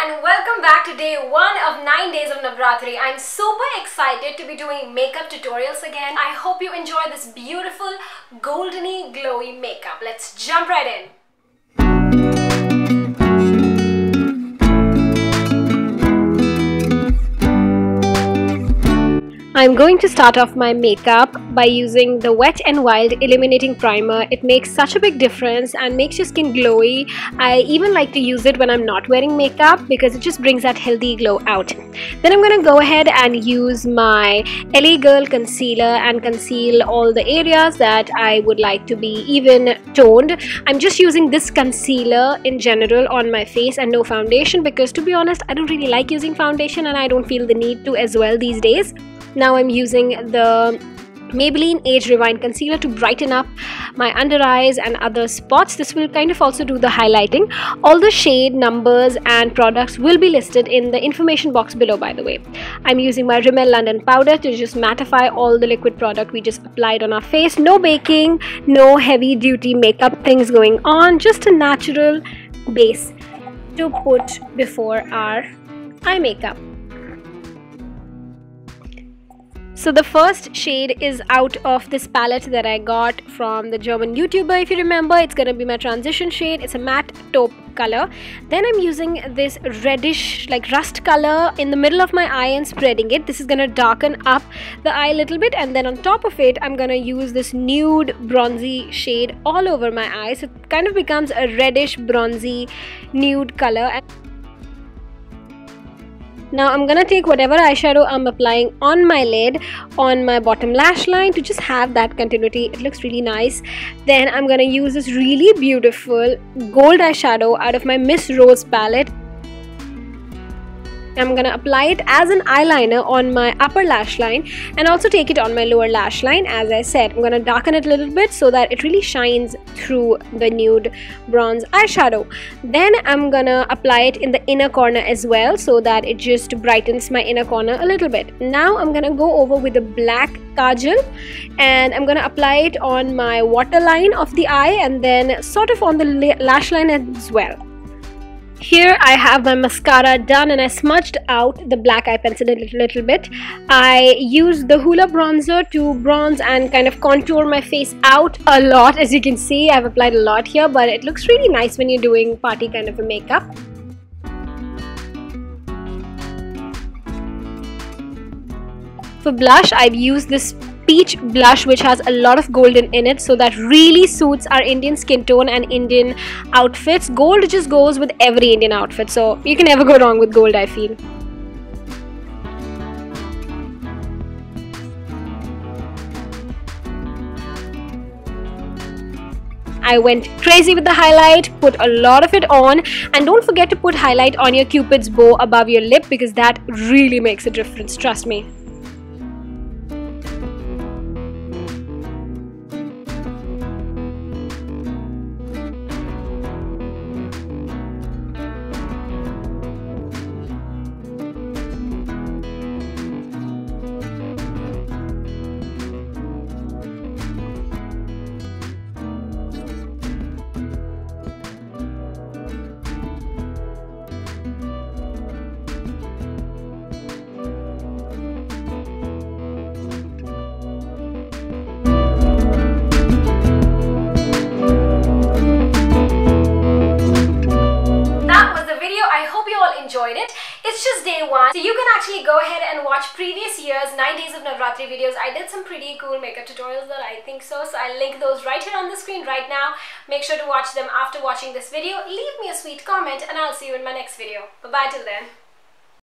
and welcome back to day 1 of 9 days of Navratri. I'm super excited to be doing makeup tutorials again. I hope you enjoy this beautiful goldeny glowy makeup. Let's jump right in. I'm going to start off my makeup by using the Wet n Wild Illuminating Primer. It makes such a big difference and makes your skin glowy. I even like to use it when I'm not wearing makeup because it just brings that healthy glow out. Then I'm going to go ahead and use my LA Girl concealer and conceal all the areas that I would like to be even toned. I'm just using this concealer in general on my face and no foundation because, to be honest, I don't really like using foundation and I don't feel the need to as well these days. Now I'm using the Maybelline Age Rewind Concealer to brighten up my under eyes and other spots. This will kind of also do the highlighting. All the shade numbers and products will be listed in the information box below, by the way. I'm using my Rimmel London powder to just mattify all the liquid product we just applied on our face. No baking, no heavy duty makeup things going on, just a natural base to put before our eye makeup. So the first shade is out of this palette that I got from the German YouTuber. If you remember, it's going to be my transition shade. It's a matte taupe color. Then I'm using this reddish like rust color in the middle of my eye and spreading it. This is going to darken up the eye a little bit, and then on top of it I'm going to use this nude bronzy shade all over my eyes. It kind of becomes a reddish bronzy nude color. Now I'm gonna take whatever eyeshadow I'm applying on my lid, on my bottom lash line, to just have that continuity. It looks really nice. Then I'm gonna use this really beautiful gold eyeshadow out of my Miss Rose palette. I'm gonna apply it as an eyeliner on my upper lash line and also take it on my lower lash line. As I said, I'm gonna darken it a little bit so that it really shines through the nude bronze eyeshadow. Then I'm gonna apply it in the inner corner as well so that it just brightens my inner corner a little bit. Now I'm gonna go over with the black kajal and I'm gonna apply it on my waterline of the eye and then sort of on the lash line as well. Here I have my mascara done and I smudged out the black eye pencil a little bit. I used the Hoola bronzer to bronze and kind of contour my face out a lot. As you can see, I've applied a lot here, but it looks really nice when you're doing party kind of a makeup. For blush, I've used this peach blush which has a lot of golden in it, so that really suits our Indian skin tone and Indian outfits. Gold just goes with every Indian outfit, so you can never go wrong with gold, I feel. I went crazy with the highlight, put a lot of it on, and don't forget to put highlight on your Cupid's bow above your lip because that really makes a difference, trust me. I hope you all enjoyed it. It's just day 1, so you can actually go ahead and watch previous years 9 days of Navratri videos. I did some pretty cool makeup tutorials that I think so I'll link those right here on the screen right now. Make sure to watch them after watching this video. Leave me a sweet comment and I'll see you in my next video. Bye bye till then.